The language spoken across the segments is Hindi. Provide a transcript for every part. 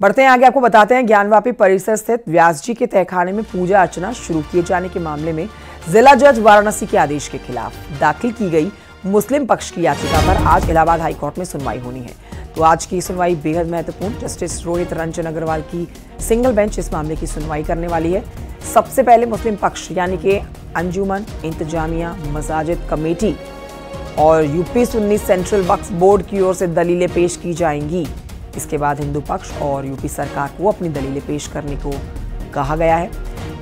बढ़ते हैं आगे, आपको बताते हैं ज्ञानवापी परिसर स्थित व्यास जी के तहखाने में पूजा अर्चना शुरू किए जाने के मामले में जिला जज वाराणसी के आदेश के खिलाफ दाखिल की गई मुस्लिम पक्ष की याचिका पर आज इलाहाबाद हाई कोर्ट में सुनवाई होनी है। तो आज की सुनवाई बेहद महत्वपूर्ण, जस्टिस रोहित रंजन अग्रवाल की सिंगल बेंच इस मामले की सुनवाई करने वाली है। सबसे पहले मुस्लिम पक्ष यानी कि अंजुमन इंतजामिया मसाजिद कमेटी और यूपी सुन्नी सेंट्रल वक्फ बोर्ड की ओर से दलीलें पेश की जाएंगी। इसके बाद हिंदू पक्ष और यूपी सरकार को अपनी दलीलें पेश करने को कहा गया है।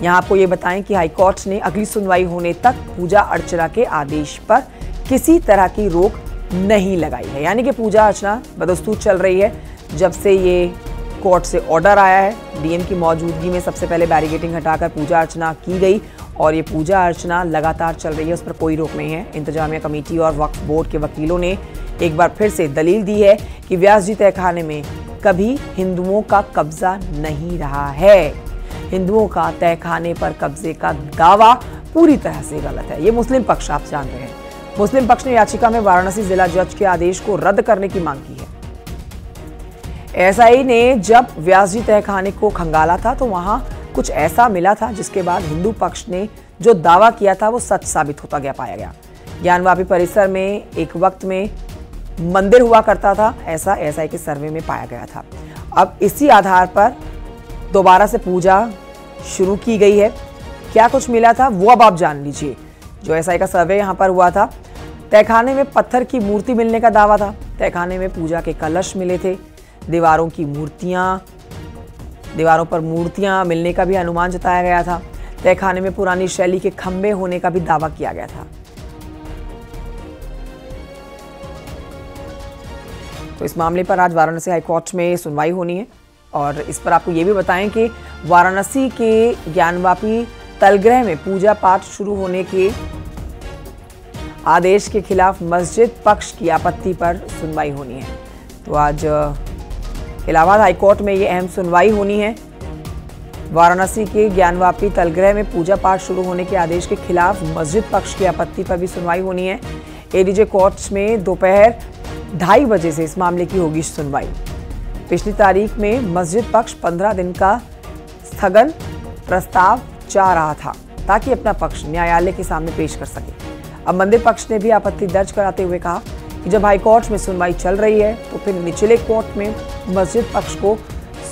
यहाँ आपको ये बताएं कि हाईकोर्ट ने अगली सुनवाई होने तक पूजा अर्चना के आदेश पर किसी तरह की रोक नहीं लगाई है, यानी कि पूजा अर्चना बदस्तूर चल रही है। जब से ये कोर्ट से ऑर्डर आया है, डीएम की मौजूदगी में सबसे पहले बैरिकेडिंग हटाकर पूजा अर्चना की गई और ये पूजा अर्चना लगातार चल रही है, उस पर कोई रोक नहीं है। इंतजामिया कमेटी और वक्फ बोर्ड के वकीलों ने एक बार फिर से दलील दी है कि व्यास जी तहखाने में कभी हिंदुओं का कब्जा नहीं रहा है। हिंदुओं का तहखाने पर कब्जे का दावा पूरी तरह से गलत है। ये मुस्लिम पक्ष आप जान रहे हैं। मुस्लिम पक्ष ने याचिका में वाराणसी जिला जज के आदेश को रद्द करने की मांग की है। एसआई ने जब व्यास जी तहखाने को खंगाला था तो वहां कुछ ऐसा मिला था जिसके बाद हिंदू पक्ष ने जो दावा किया था वो सच साबित होता गया पाया गया। ज्ञानवापी परिसर में एक वक्त में मंदिर हुआ करता था, ऐसा एसआई के सर्वे में पाया गया था। अब इसी आधार पर दोबारा से पूजा शुरू की गई है। क्या कुछ मिला था वो अब आप जान लीजिए। जो एसआई का सर्वे यहाँ पर हुआ था, तहखाने में पत्थर की मूर्ति मिलने का दावा था। तहखाने में पूजा के कलश मिले थे। दीवारों पर मूर्तियां मिलने का भी अनुमान जताया गया था। तहखाने में पुरानी शैली के खंबे होने का भी दावा किया गया था। तो इस मामले पर आज वाराणसी हाईकोर्ट में सुनवाई होनी है और इस पर आपको ये भी बताएं कि वाराणसी के ज्ञानवापी तलगृह में पूजा पाठ शुरू होने के आदेश के खिलाफ मस्जिद पक्ष की आपत्ति पर सुनवाई होनी है। तो आज इलाहाबाद हाईकोर्ट में ये अहम सुनवाई होनी है। वाराणसी के ज्ञानवापी तलगृह में पूजा पाठ शुरू होने के आदेश के खिलाफ मस्जिद पक्ष की आपत्ति पर भी सुनवाई होनी है। एडीजे कोर्ट में दोपहर 2:30 बजे से इस मामले की होगी सुनवाई। पिछली तारीख में मस्जिद पक्ष 15 दिन का स्थगन प्रस्ताव चाह रहा था ताकि अपना पक्ष न्यायालय के सामने पेश कर सके। अब मंदिर पक्ष ने भी आपत्ति दर्ज कराते हुए कहा कि जब हाईकोर्ट में सुनवाई चल रही है तो फिर निचले कोर्ट में मस्जिद पक्ष को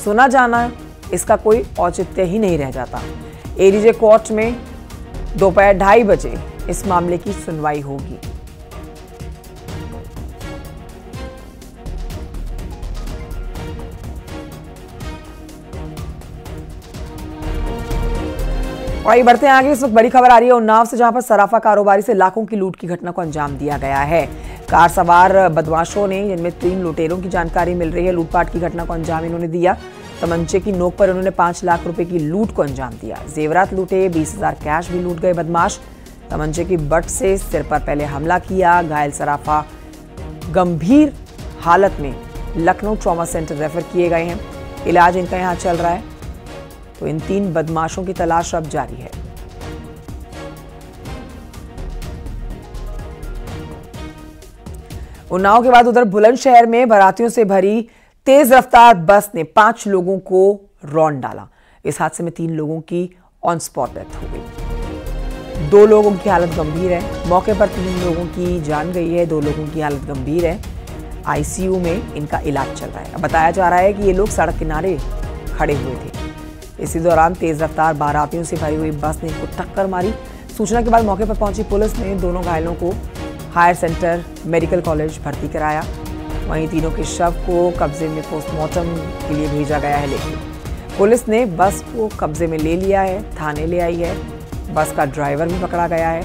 सुना जाना, इसका कोई औचित्य ही नहीं रह जाता। एडीजे कोर्ट में दोपहर 2:30 बजे इस मामले की सुनवाई होगी। और आइए बढ़ते हैं आगे। इस वक्त बड़ी खबर आ रही है उन्नाव से, जहां पर सराफा कारोबारी से लाखों की लूट की घटना को अंजाम दिया गया है। कार सवार बदमाशों ने, जिनमें 3 लुटेरों की जानकारी मिल रही है, लूटपाट की घटना को अंजाम इन्होंने दिया। तमंचे की नोक पर उन्होंने 5 लाख रुपए की लूट को अंजाम दिया। जेवरात लूटे, 20,000 कैश भी लूट गए बदमाश। तमंचे की बट से सिर पर पहले हमला किया। घायल सराफा गंभीर हालत में लखनऊ ट्रॉमा सेंटर रेफर किए गए हैं। इलाज इनका यहाँ चल रहा है। तो इन 3 बदमाशों की तलाश अब जारी है। उन्नाव के बाद उधर बुलंदशहर में बारातियों से भरी तेज रफ्तार बस ने 5 लोगों को रौंद डाला। इस हादसे में 3 लोगों की ऑन स्पॉट डेथ हो गई। 2 लोगों की हालत गंभीर है। मौके पर 3 लोगों की जान गई है, 2 लोगों की हालत गंभीर है। आईसीयू में इनका इलाज चल रहा है। बताया जा रहा है कि ये लोग सड़क किनारे खड़े हुए थे। इसी दौरान तेज रफ्तार बारातियों से भरी हुई बस ने इनको टक्कर मारी। सूचना के बाद मौके पर पहुंची पुलिस ने दोनों घायलों को हायर सेंटर मेडिकल कॉलेज भर्ती कराया। वहीं तीनों के शव को कब्जे में पोस्टमार्टम के लिए भेजा गया है। लेकिन पुलिस ने बस को कब्जे में ले लिया है, थाने ले आई है। बस का ड्राइवर भी पकड़ा गया है।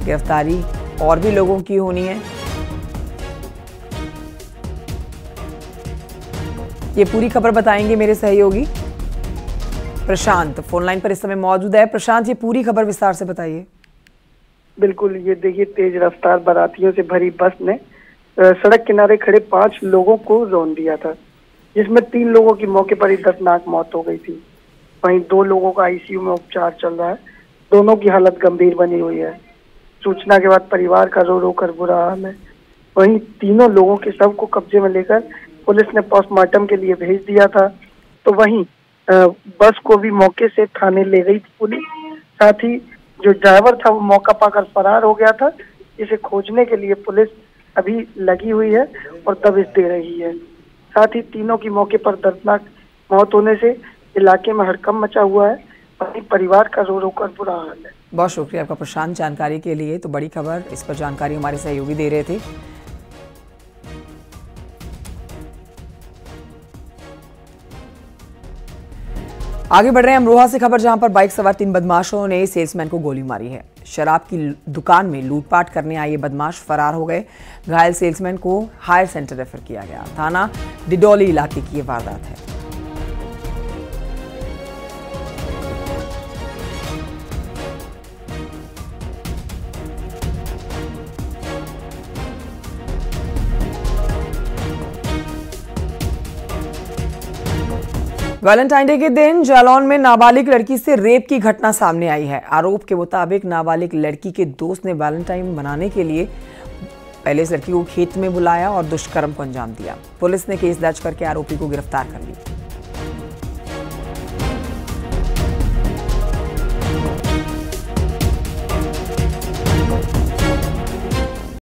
गिरफ्तारी और भी लोगों की होनी है। ये पूरी खबर बताएंगे मेरे सहयोगी प्रशांत, फोन लाइन पर इस समय मौजूद है। प्रशांत, ये पूरी खबर विस्तार से बताइए। बिल्कुल, ये देखिए, तेज रफ्तार बारातियों से भरी बस ने सड़क किनारे खड़े 5 लोगों को रौंद दिया था, जिसमें 3 लोगों की मौके पर ही दर्दनाक मौत हो गई थी। वहीं 2 लोगों का आईसीयू में उपचार चल रहा है। दोनों की हालत गंभीर बनी हुई है। सूचना के बाद परिवार का रो रो कर बुरा हाल है। वहीं तीनों लोगों के शव को कब्जे में लेकर पुलिस ने पोस्टमार्टम के लिए भेज दिया था। तो वहीं बस को भी मौके से थाने ले गई थी पुलिस। साथ ही जो ड्राइवर था वो मौका पाकर फरार हो गया था। इसे खोजने के लिए पुलिस अभी लगी हुई है और दबिश दे रही है। साथ ही तीनों की मौके पर दर्दनाक मौत होने से इलाके में हड़कंप मचा हुआ है। वहीं परिवार का रो रो कर बुरा हाल है। बहुत शुक्रिया आपका प्रशांत जानकारी के लिए। तो बड़ी खबर, इस पर जानकारी हमारे सहयोगी दे रहे थे। आगे बढ़ रहे हैं अमरोहा से खबर, जहां पर बाइक सवार 3 बदमाशों ने सेल्समैन को गोली मारी है। शराब की दुकान में लूटपाट करने आए ये बदमाश फरार हो गए। घायल सेल्समैन को हायर सेंटर रेफर किया गया। थाना डिडौली इलाके की ये वारदात है। वैलेंटाइन डे के दिन जालौन में नाबालिग लड़की से रेप की घटना सामने आई है। आरोप के मुताबिक नाबालिग लड़की के दोस्त ने वैलेंटाइन मनाने के लिए पहले इस लड़की को खेत में बुलाया और दुष्कर्म को अंजाम दिया। पुलिस ने केस दर्ज करके आरोपी को गिरफ्तार कर लिया।